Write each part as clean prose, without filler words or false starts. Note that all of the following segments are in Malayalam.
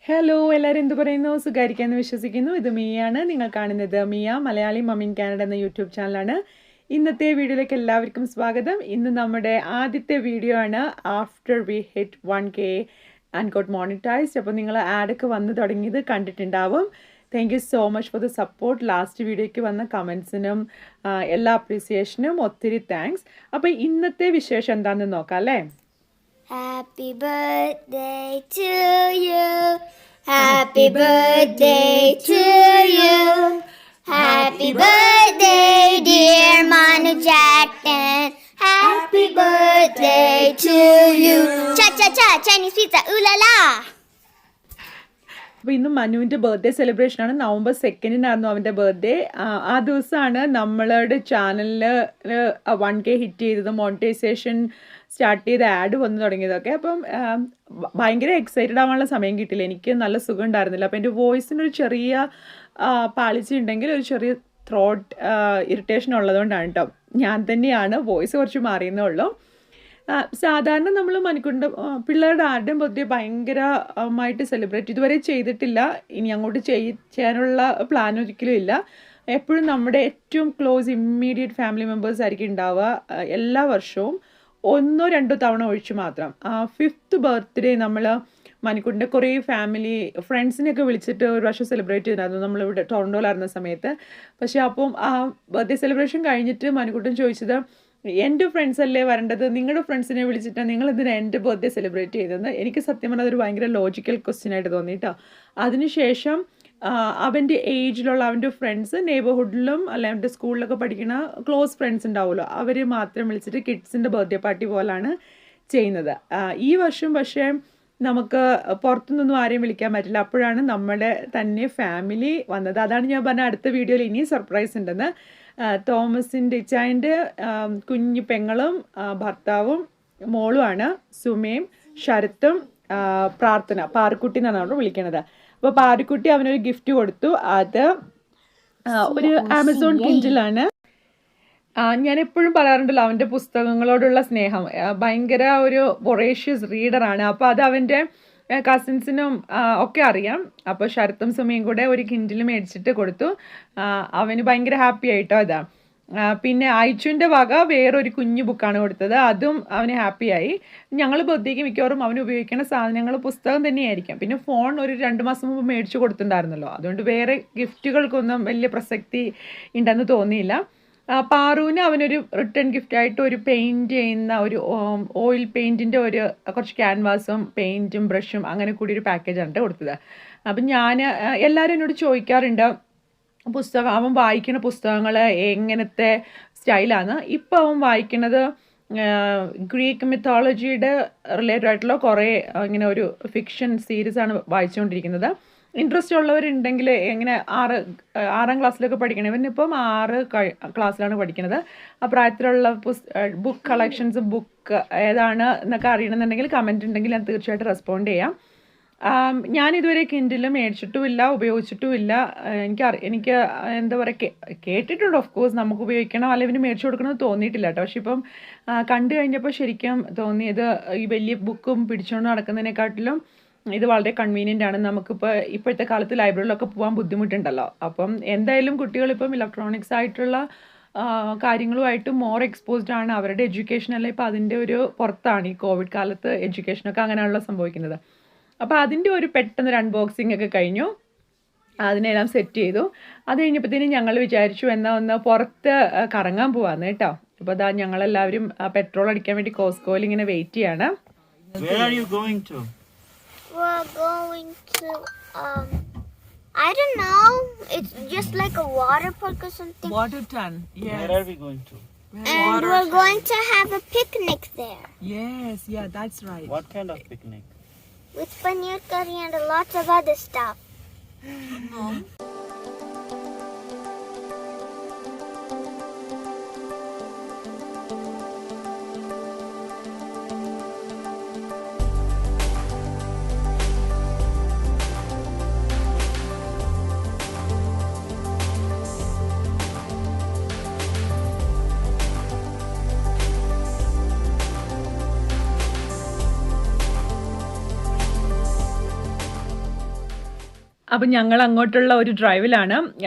ഹലോ എല്ലാവരും എന്ത് പറയുന്നു? സുഖായിരിക്കാമെന്ന് വിശ്വസിക്കുന്നു. ഇത് മിയയാണ്. നിങ്ങൾ കാണുന്നത് Mia Malayali mummy in Canada എന്ന യൂട്യൂബ് ചാനലാണ്. ഇന്നത്തെ വീഡിയോയിലേക്ക് എല്ലാവർക്കും സ്വാഗതം. ഇന്ന് നമ്മുടെ ആദ്യത്തെ വീഡിയോ ആണ് after V hit 1K and got monetised. അപ്പോൾ നിങ്ങൾ ആഡൊക്കെ വന്ന് തുടങ്ങിയത് കണ്ടിട്ടുണ്ടാവും. Thank you so much for the support. Last വീഡിയോയ്ക്ക് വന്ന കമൻസിനും എല്ലാ അപ്രീസിയേഷനും ഒത്തിരി താങ്ക്സ്. അപ്പോൾ ഇന്നത്തെ വിശേഷം എന്താണെന്ന് നോക്കാം അല്ലേ? Happy birthday to you. Happy birthday to you. Happy birthday, dear Manu Jackson. Happy birthday to you. Cha cha cha, Chinese pizza, ooh la la. അപ്പോൾ ഇന്ന് മനുവിൻ്റെ ബർത്ത്ഡേ സെലിബ്രേഷനാണ്. നവംബർ 2 അവൻ്റെ ബർത്ത്ഡേ. ആ ദിവസമാണ് നമ്മളുടെ ചാനലിൽ 1K ഹിറ്റ് ചെയ്തത്, മോണിറ്റൈസേഷൻ സ്റ്റാർട്ട് ചെയ്ത് ആഡ് വന്നു തുടങ്ങിയതൊക്കെ. അപ്പം ഭയങ്കര എക്സൈറ്റഡ് ആവാനുള്ള സമയം കിട്ടില്ല. എനിക്ക് നല്ല സുഖം ഉണ്ടായിരുന്നില്ല. അപ്പോൾ എൻ്റെ വോയിസിനൊരു ചെറിയ പാളിച്ച ഉണ്ടെങ്കിൽ ഒരു ചെറിയ ത്രോട്ട് ഇറിറ്റേഷൻ ഉള്ളതുകൊണ്ടാണ് കേട്ടോ. ഞാൻ തന്നെയാണ് വോയിസ് കുറച്ച് മാറിയെന്നേ ഉള്ളൂ. സാധാരണ നമ്മൾ മണിക്കൂറിൻ്റെ പിള്ളേരുടെ ആരുടെയും ബർത്ത്ഡേ ഭയങ്കരമായിട്ട് സെലിബ്രേറ്റ് ഇതുവരെ ചെയ്തിട്ടില്ല. ഇനി അങ്ങോട്ട് ചെയ്യാനുള്ള പ്ലാൻ ഒരിക്കലും ഇല്ല. എപ്പോഴും നമ്മുടെ ഏറ്റവും ക്ലോസ് ഇമ്മീഡിയറ്റ് ഫാമിലി മെമ്പേഴ്സ് ആയിരിക്കും ഉണ്ടാവുക. എല്ലാ വർഷവും 1-2 തവണ ഒഴിച്ച് മാത്രം. 5th ബർത്ത്ഡേ നമ്മൾ മണിക്കൂറിൻ്റെ കുറേ ഫാമിലി ഫ്രണ്ട്സിനെയൊക്കെ വിളിച്ചിട്ട് ഒരു വർഷം സെലിബ്രേറ്റ് ചെയ്തിരുന്നു നമ്മളിവിടെ ടൊറൻറ്റോയിലായിരുന്ന സമയത്ത്. പക്ഷേ അപ്പം ആ ബർത്ത്ഡേ സെലിബ്രേഷൻ കഴിഞ്ഞിട്ട് മണിക്കൂട്ടൻ ചോദിച്ചത്, എൻ്റെ ഫ്രണ്ട്സ് അല്ലേ വരേണ്ടത്, നിങ്ങളുടെ ഫ്രണ്ട്സിനെ വിളിച്ചിട്ടാണ് നിങ്ങൾ ഇതിന് എൻ്റെ ബർത്ത്ഡേ സെലിബ്രേറ്റ് ചെയ്തതെന്ന്. എനിക്ക് സത്യം പറഞ്ഞാൽ അതൊരു ഭയങ്കര ലോജിക്കൽ ക്വസ്റ്റ്യൻ ആയിട്ട് തോന്നിയിട്ടോ. അതിനുശേഷം അവൻ്റെ ഏജിലുള്ള അവൻ്റെ ഫ്രണ്ട്സ് നെയ്ബർഹുഡിലും അല്ലെ അവൻ്റെ സ്കൂളിലൊക്കെ പഠിക്കുന്ന ക്ലോസ് ഫ്രണ്ട്സ് ഉണ്ടാവുമല്ലോ, അവർ മാത്രം വിളിച്ചിട്ട് കിഡ്സിൻ്റെ ബർത്ത്ഡേ പാർട്ടി പോലാണ് ചെയ്യുന്നത്. ഈ വർഷം പക്ഷേ നമുക്ക് പുറത്തുനിന്നൊന്നും ആരെയും വിളിക്കാൻ പറ്റില്ല. അപ്പോഴാണ് നമ്മുടെ തന്നെ ഫാമിലി വന്നത്. അതാണ് ഞാൻ പറഞ്ഞ അടുത്ത വീഡിയോയിൽ ഇനിയും സർപ്രൈസ് ഉണ്ടെന്ന്. തോമസിൻ്റെ ഇച്ചായൻ്റെ കുഞ്ഞു പെങ്ങളും ഭർത്താവും മോളുമാണ് സുമയും ശരത്തും പ്രാർത്ഥന പാറുക്കുട്ടി എന്നാണ് അവിടെ വിളിക്കണത്. അപ്പോൾ പാറുക്കുട്ടി അവനൊരു ഗിഫ്റ്റ് കൊടുത്തു. അത് ഒരു ആമസോൺ കിൻഡിലാണ്. ഞാൻ എപ്പോഴും പറയാറുണ്ടല്ലോ അവൻ്റെ പുസ്തകങ്ങളോടുള്ള സ്നേഹം. ഭയങ്കര ഒരു വൊറേഷ്യസ് റീഡറാണ്. അപ്പോൾ അത് അവൻ്റെ കസിൻസിനും ഒക്കെ അറിയാം. അപ്പോൾ ശരത്തും സുമയും കൂടെ ഒരു കിൻഡിൽ മേടിച്ചിട്ട് കൊടുത്തു. അവന് ഭയങ്കര ഹാപ്പി ആയിട്ടോ ഇതാ. പിന്നെ അയച്ചുവിൻ്റെ വക വേറൊരു കുഞ്ഞു ബുക്കാണ് കൊടുത്തത്. അതും അവന് ഹാപ്പിയായി. ഞങ്ങൾ ബർത്ത്ഡേക്ക് മിക്കവാറും അവന് ഉപയോഗിക്കുന്ന സാധനങ്ങൾ പുസ്തകം തന്നെയായിരിക്കാം. പിന്നെ ഫോൺ ഒരു 2 മാസം മുമ്പ് മേടിച്ച് കൊടുത്തിട്ടുണ്ടായിരുന്നല്ലോ, അതുകൊണ്ട് വേറെ ഗിഫ്റ്റുകൾക്കൊന്നും വലിയ പ്രസക്തി ഉണ്ടെന്ന് തോന്നിയില്ല. പാറുവിന് അവനൊരു റിട്ടേൺ ഗിഫ്റ്റായിട്ട് ഒരു പെയിൻറ്റ് ചെയ്യുന്ന ഒരു ഓയിൽ പെയിൻറ്റിൻ്റെ ഒരു കുറച്ച് ക്യാൻവാസും പെയിൻറ്റും ബ്രഷും അങ്ങനെ കൂടി ഒരു പാക്കേജാണ് കൊടുത്തത്. അപ്പം ഞാൻ എല്ലാവരും എന്നോട് ചോദിക്കാറുണ്ട് പുസ്തകം അവൻ വായിക്കുന്ന പുസ്തകങ്ങൾ എങ്ങനത്തെ സ്റ്റൈലാണ്. ഇപ്പോൾ അവൻ വായിക്കുന്നത് ഗ്രീക്ക് മിത്തോളജിയുടെ റിലേറ്റഡ് ആയിട്ടുള്ള കുറേ ഇങ്ങനെ ഒരു ഫിക്ഷൻ സീരീസാണ് വായിച്ചുകൊണ്ടിരിക്കുന്നത്. ഇൻട്രസ്റ്റ് ഉള്ളവരുണ്ടെങ്കിൽ എങ്ങനെ 6ാം ക്ലാസ്സിലൊക്കെ പഠിക്കണം. ഇവനിപ്പം 6 ക്ലാസ്സിലാണ് പഠിക്കുന്നത്. ആ പ്രായത്തിലുള്ള ബുക്ക് കളക്ഷൻസ് ബുക്ക് ഏതാണ് എന്നൊക്കെ അറിയണമെന്നുണ്ടെങ്കിൽ കമൻറ്റ് ഉണ്ടെങ്കിൽ ഞാൻ തീർച്ചയായിട്ടും റെസ്പോണ്ട് ചെയ്യാം. ഞാനിതുവരെ കിൻഡിൽ മേടിച്ചിട്ടുമില്ല, ഉപയോഗിച്ചിട്ടുമില്ല. എനിക്ക് എന്താ പറയുക, കേട്ടിട്ടുണ്ട് ഓഫ് കോഴ്സ് നമുക്ക് ഉപയോഗിക്കണം അല്ലെങ്കിൽ മേടിച്ചു കൊടുക്കണമെന്ന് തോന്നിയിട്ടില്ല കേട്ടോ. പക്ഷെ ഇപ്പം കണ്ടു കഴിഞ്ഞപ്പോൾ ശരിക്കും തോന്നിയത് ഈ വലിയ ബുക്കും പിടിച്ചുകൊണ്ട് നടക്കുന്നതിനെക്കാട്ടിലും ഇത് വളരെ കൺവീനിയൻ്റ് ആണ്. നമുക്കിപ്പോൾ ഇപ്പോഴത്തെ കാലത്ത് ലൈബ്രറിയിലൊക്കെ പോകാൻ ബുദ്ധിമുട്ടുണ്ടല്ലോ. അപ്പം എന്തായാലും കുട്ടികളിപ്പം ഇലക്ട്രോണിക്സ് ആയിട്ടുള്ള കാര്യങ്ങളുമായിട്ട് മോർ എക്സ്പോസ്ഡ് ആണ്. അവരുടെ എഡ്യൂക്കേഷനെല്ലാം ഇപ്പോൾ അതിൻ്റെ ഒരു പുറത്താണ്. ഈ കോവിഡ് കാലത്ത് എഡ്യൂക്കേഷനൊക്കെ അങ്ങനെയാണല്ലോ സംഭവിക്കുന്നത്. അപ്പോൾ അതിൻ്റെ ഒരു പെട്ടെന്നൊരു അൺബോക്സിംഗ് ഒക്കെ കഴിഞ്ഞു. അതിനെല്ലാം സെറ്റ് ചെയ്തു. അത് കഴിഞ്ഞപ്പോഴത്തേനും ഞങ്ങൾ വിചാരിച്ചു എന്നാൽ ഒന്ന് പുറത്ത് കറങ്ങാൻ പോവാന്ന് കേട്ടോ. അപ്പോൾ അതാ ഞങ്ങളെല്ലാവരും പെട്രോൾ അടിക്കാൻ വേണ്ടി കോസ്കോയിൽ ഇങ്ങനെ വെയിറ്റ് ചെയ്യാണ്. We're going to, I don't know. It's just like a water park or something. Water ton. Yes. Where are we going to? And we're going to have a picnic there. Yes, yeah, that's right. What kind of picnic? With paneer curry and lots of other stuff. അപ്പം ഞങ്ങൾ അങ്ങോട്ടുള്ള ഒരു ഡ്രൈവിലാണ്.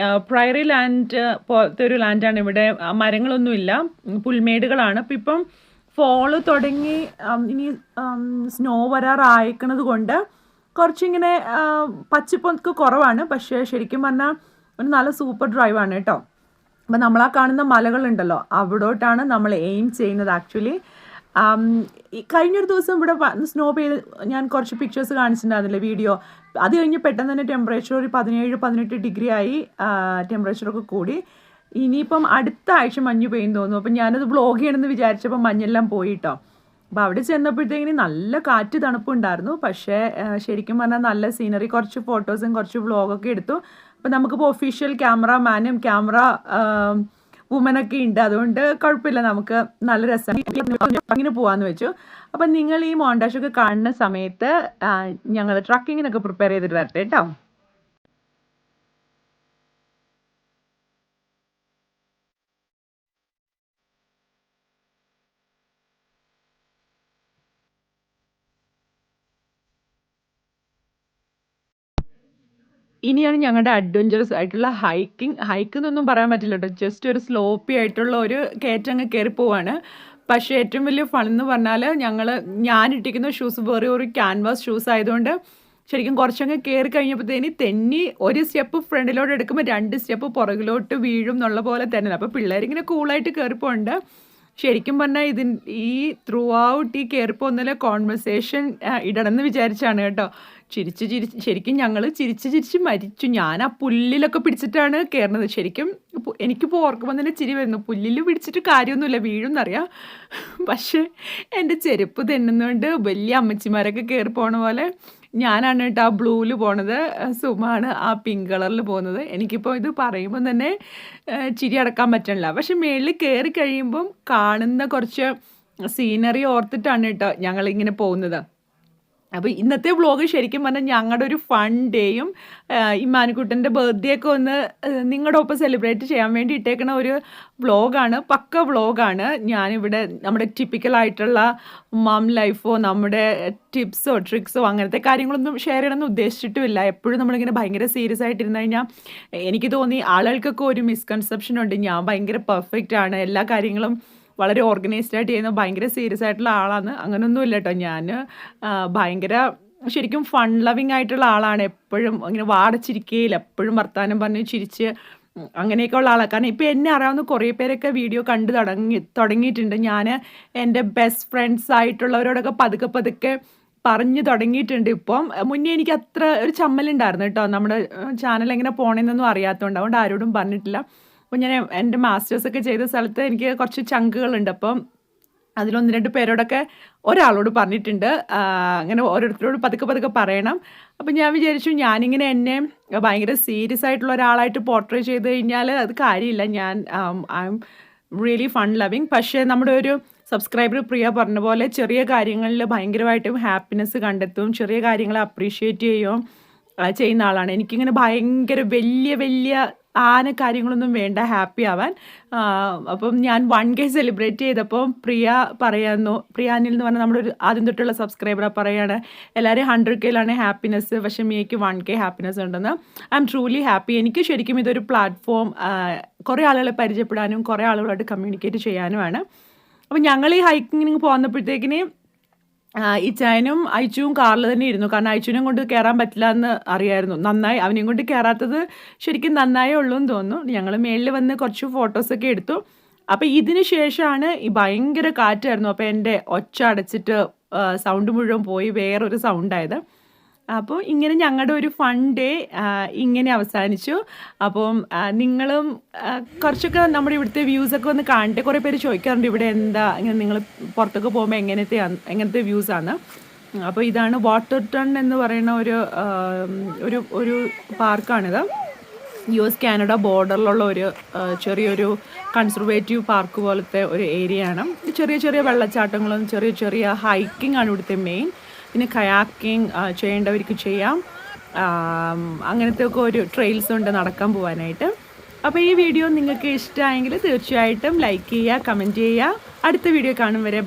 പ്രയറി ലാൻഡ് പോലത്തെ ഒരു ലാൻഡാണ്. ഇവിടെ മരങ്ങളൊന്നുമില്ല, പുൽമേടുകളാണ്. അപ്പം ഇപ്പം ഫോള് തുടങ്ങി, ഇനി സ്നോ വരാറായിക്കണത് കൊണ്ട് കുറച്ചിങ്ങനെ പച്ചപ്പൊക്കെ കുറവാണ്. പക്ഷേ ശരിക്കും പറഞ്ഞാൽ ഒരു നല്ല സൂപ്പർ ഡ്രൈവാണ് കേട്ടോ. അപ്പം നമ്മളാ കാണുന്ന മലകളുണ്ടല്ലോ, അവിടോട്ടാണ് നമ്മൾ എയിം ചെയ്യുന്നത് ആക്ച്വലി. കഴിഞ്ഞൊരു ദിവസം ഇവിടെ സ്നോ പെയ്ത് ഞാൻ കുറച്ച് പിക്ചേഴ്സ് കാണിച്ചിട്ടുണ്ടായിരുന്നില്ലേ, വീഡിയോ. അത് കഴിഞ്ഞ് പെട്ടെന്ന് തന്നെ ടെമ്പറേച്ചർ ഒരു 17-18 ഡിഗ്രി ആയി, ടെമ്പറേച്ചറൊക്കെ കൂടി. ഇനിയിപ്പം അടുത്ത ആഴ്ച മഞ്ഞ് പെയ്യും തോന്നുന്നു. അപ്പം ഞാനത് വ്ളോഗ് ചെയ്യണമെന്ന് വിചാരിച്ചപ്പോൾ മഞ്ഞെല്ലാം പോയി കേട്ടോ. അപ്പോൾ അവിടെ ചെന്നപ്പോഴത്തേക്കിന് നല്ല കാറ്റ് തണുപ്പുണ്ടായിരുന്നു. പക്ഷേ ശരിക്കും പറഞ്ഞാൽ നല്ല സീനറി, കുറച്ച് ഫോട്ടോസും കുറച്ച് വ്ളോഗൊക്കെ എടുത്തു. അപ്പം നമുക്കിപ്പോൾ ഒഫീഷ്യൽ ക്യാമറമാനും ക്യാമറ വുമനൊക്കെ ഉണ്ട്, അതുകൊണ്ട് കുഴപ്പമില്ല, നമുക്ക് നല്ല രസം അങ്ങനെ പോകാമെന്ന് വെച്ചു. അപ്പം നിങ്ങൾ ഈ മോണ്ടാഷൊക്കെ കാണുന്ന സമയത്ത് ഞങ്ങൾ ട്രക്കിങ്ങിനൊക്കെ പ്രിപ്പയർ ചെയ്തിട്ട് വരട്ടെ കേട്ടോ. ഇനിയാണ് ഞങ്ങളുടെ അഡ്വഞ്ചറസ് ആയിട്ടുള്ള ഹൈക്ക് എന്നൊന്നും പറയാൻ പറ്റില്ല കേട്ടോ. ജസ്റ്റ് ഒരു സ്ലോപ്പി ആയിട്ടുള്ള ഒരു കയറ്റങ്ങ് കയറി പോവാണ്. പക്ഷേ ഏറ്റവും വലിയ ഫൺ എന്ന് പറഞ്ഞാൽ ഞാൻ ഇട്ടിരിക്കുന്ന ഷൂസ് വേറെ ഒരു ക്യാൻവാസ് ഷൂസ് ആയതുകൊണ്ട് ശരിക്കും കുറച്ചങ്ങ് കയറി കഴിഞ്ഞപ്പോഴത്തേന് തെന്നി ഒരു സ്റ്റെപ്പ് ഫ്രണ്ടിലോട്ട് എടുക്കുമ്പോൾ 2 സ്റ്റെപ്പ് പുറകിലോട്ട് വീഴും എന്നുള്ള പോലെ തന്നെ. അപ്പോൾ പിള്ളേരിങ്ങനെ കൂളായിട്ട് കയറിപ്പോണ്ട്. ശരിക്കും പറഞ്ഞാൽ ഈ ത്രൂ ഔട്ട് ഈ കയറിപ്പോന്നതിലെ കോൺവെർസേഷൻ ഇടണമെന്ന് വിചാരിച്ചാണ് കേട്ടോ. ശരിക്കും ഞങ്ങൾ ചിരിച്ച് മരിച്ചു. ഞാൻ ആ പുല്ലിലൊക്കെ പിടിച്ചിട്ടാണ് കയറുന്നത്. ശരിക്കും എനിക്കിപ്പോൾ ഓർക്കുമ്പോൾ തന്നെ ചിരി വരുന്നു. പുല്ലിൽ പിടിച്ചിട്ട് കാര്യമൊന്നുമില്ല, വീഴുമെന്നറിയാം. പക്ഷേ എൻ്റെ ചെരുപ്പ് തെന്നുന്നതുകൊണ്ട് വലിയ അമ്മച്ചിമാരൊക്കെ കയറി പോണ പോലെ ഞാനാണ് കേട്ടോ ആ ബ്ലൂവിൽ പോണത്, സുമാണ് ആ പിങ്ക് കളറിൽ പോകുന്നത്. എനിക്കിപ്പോൾ ഇത് പറയുമ്പോൾ തന്നെ ചിരി അടക്കാൻ പറ്റണില്ല. പക്ഷെ മേളിൽ കയറി കഴിയുമ്പം കാണുന്ന കുറച്ച് സീനറി ഓർത്തിട്ടാണ് കേട്ടോ ഞങ്ങളിങ്ങനെ പോകുന്നത്. അപ്പോൾ ഇന്നത്തെ വ്ളോഗ് ശരിക്കും പറഞ്ഞാൽ ഞങ്ങളുടെ ഒരു ഫൺ ഡേയും ഇമ്മാനുക്കുട്ടൻ്റെ ബർത്ത്ഡേ ഒക്കെ ഒന്ന് നിങ്ങളുടെ ഒപ്പം സെലിബ്രേറ്റ് ചെയ്യാൻ വേണ്ടി ഇട്ടേക്കണ ഒരു വ്ളോഗാണ്, പക്ക വ്ളോഗാണ്. ഞാനിവിടെ നമ്മുടെ ടിപ്പിക്കലായിട്ടുള്ള മം ലൈഫോ നമ്മുടെ ടിപ്സോ ട്രിക്സോ അങ്ങനത്തെ കാര്യങ്ങളൊന്നും ഷെയർ ചെയ്യണമെന്ന് ഉദ്ദേശിച്ചിട്ടുമില്ല. എപ്പോഴും നമ്മളിങ്ങനെ ഭയങ്കര സീരിയസ് ആയിട്ടിരുന്ന് കഴിഞ്ഞാൽ എനിക്ക് തോന്നി ആളുകൾക്കൊക്കെ ഒരു മിസ്കൺസെപ്ഷൻ ഉണ്ട്, ഞാൻ ഭയങ്കര പെർഫെക്റ്റ് ആണ്, എല്ലാ കാര്യങ്ങളും വളരെ ഓർഗനൈസ്ഡ് ആയിട്ട് ചെയ്യുന്ന ഭയങ്കര സീരിയസ് ആയിട്ടുള്ള ആളാണ്. അങ്ങനെയൊന്നും ഇല്ല കേട്ടോ. ഞാൻ ഭയങ്കര ശരിക്കും ഫൺ ലവിങ് ആയിട്ടുള്ള ആളാണ്. എപ്പോഴും ഇങ്ങനെ വാടച്ചിരിക്കുകയില്ല, എപ്പോഴും വർത്താനം പറഞ്ഞ് ചിരിച്ച് അങ്ങനെയൊക്കെ ഉള്ള ആളാണ്. കാരണം ഇപ്പോൾ എന്നെ അറിയാവുന്ന കുറേ പേരൊക്കെ വീഡിയോ കണ്ട് തുടങ്ങിയിട്ടുണ്ട്. ഞാൻ എൻ്റെ ബെസ്റ്റ് ഫ്രണ്ട്സ് ആയിട്ടുള്ളവരോടൊക്കെ പതുക്കെ പറഞ്ഞു തുടങ്ങിയിട്ടുണ്ട്. ഇപ്പം മുന്നേ എനിക്ക് അത്ര ഒരു ചമ്മലുണ്ടായിരുന്നു കേട്ടോ, നമ്മുടെ ചാനൽ എങ്ങനെ പോകണമെന്നൊന്നും അറിയാത്തതുകൊണ്ട്. അതുകൊണ്ട് ആരോടും പറഞ്ഞിട്ടില്ല. അപ്പോൾ ഞാൻ എൻ്റെ മാസ്റ്റേഴ്സൊക്കെ ചെയ്ത സ്ഥലത്ത് എനിക്ക് കുറച്ച് ചങ്കുകളുണ്ട്. അപ്പം അതിലൊന്ന് 2 പേരോടൊക്കെ ഒരാളോട് പറഞ്ഞിട്ടുണ്ട്. അങ്ങനെ ഓരോരുത്തരോട് പതുക്കെ പറയണം. അപ്പം ഞാൻ വിചാരിച്ചു ഞാനിങ്ങനെ എന്നെ ഭയങ്കര സീരിയസ് ആയിട്ടുള്ള ഒരാളായിട്ട് പോർട്രേ ചെയ്ത് കഴിഞ്ഞാൽ അത് കാര്യമില്ല. I am really fun loving. പക്ഷേ നമ്മുടെ ഒരു സബ്സ്ക്രൈബർ പ്രിയ പറഞ്ഞ പോലെ ചെറിയ കാര്യങ്ങളിൽ ഭയങ്കരമായിട്ടും ഹാപ്പിനെസ് കണ്ടെത്തും, ചെറിയ കാര്യങ്ങളെ അപ്രീഷിയേറ്റ് ചെയ്യുന്ന ആളാണ്. എനിക്കിങ്ങനെ ഭയങ്കര വലിയ കാര്യങ്ങളൊന്നും വേണ്ട ഹാപ്പി ആവാൻ. അപ്പം ഞാൻ 1K സെലിബ്രേറ്റ് ചെയ്തപ്പോൾ പ്രിയാനിൽ എന്ന് പറഞ്ഞാൽ നമ്മുടെ ഒരു ആദ്യം തൊട്ടുള്ള സബ്സ്ക്രൈബറെ പറയാണ് എല്ലാവരും 100Kയിലാണ് ഹാപ്പിനെസ്, പക്ഷേ മേക്ക് 1K ഹാപ്പിനെസ് ഉണ്ടെന്ന്. I M truly happy. എനിക്ക് ശരിക്കും ഇതൊരു പ്ലാറ്റ്ഫോം കുറേ ആളുകളെ പരിചയപ്പെടാനും കുറേ ആളുകളായിട്ട് കമ്മ്യൂണിക്കേറ്റ് ചെയ്യാനുമാണ്. അപ്പം ഞങ്ങൾ ഈ ഹൈക്കിങ്ങിന് പോകുന്നപ്പോഴത്തേക്കിന് ഇച്ചായനും അയച്ചും കാറിൽ തന്നെ ഇരുന്നു. കാരണം അയച്ചുവിനെ കൊണ്ട് കയറാൻ പറ്റില്ല എന്ന് അറിയായിരുന്നു. നന്നായി അവനെയും കൊണ്ട് കയറാത്തത് ശരിക്കും നന്നായേ ഉള്ളൂ എന്ന് തോന്നുന്നു. ഞങ്ങൾ മേളിൽ വന്ന് കുറച്ച് ഫോട്ടോസൊക്കെ എടുത്തു. അപ്പോൾ ഇതിന് ശേഷമാണ് ഈ ഭയങ്കര കാറ്റായിരുന്നു. അപ്പോൾ എൻ്റെ ഒച്ച അടച്ചിട്ട് സൗണ്ട് മുഴുവൻ പോയി വേറൊരു സൗണ്ടായത്. അപ്പോൾ ഇങ്ങനെ ഞങ്ങളുടെ ഒരു ഫൺ ഡേ ഇങ്ങനെ അവസാനിച്ചു. അപ്പം നിങ്ങളും കുറച്ചൊക്കെ നമ്മുടെ ഇവിടുത്തെ വ്യൂസൊക്കെ ഒന്ന് കാണട്ടെ. കുറേ പേര് ചോദിക്കാറുണ്ട് ഇവിടെ എന്താ ഇങ്ങനെ നിങ്ങൾ പുറത്തൊക്കെ പോകുമ്പോൾ എങ്ങനത്തെ വ്യൂസാണ്. അപ്പോൾ ഇതാണ് വാട്ടർടൺ എന്ന് പറയുന്ന ഒരു പാർക്കാണിത്. US കാനഡ ബോർഡറിലുള്ള ഒരു ചെറിയൊരു കൺസർവേറ്റീവ് പാർക്ക് പോലത്തെ ഒരു ഏരിയയാണ്. ചെറിയ വെള്ളച്ചാട്ടങ്ങളും ചെറിയ ഹൈക്കിംഗ് ആണ് ഇവിടുത്തെ മെയിൻ. പിന്നെ കയാക്കിംഗ് ചെയ്യേണ്ടവർക്ക് ചെയ്യാം. അങ്ങനത്തെ ഒക്കെ ഒരു ട്രെയിൽസ് ഉണ്ട് നടക്കാൻ പോകാനായിട്ട്. അപ്പോൾ ഈ വീഡിയോ നിങ്ങൾക്ക് ഇഷ്ടമായെങ്കിൽ തീർച്ചയായിട്ടും ലൈക്ക് ചെയ്യുക, കമൻറ്റ് ചെയ്യുക. അടുത്ത വീഡിയോ കാണും വരെ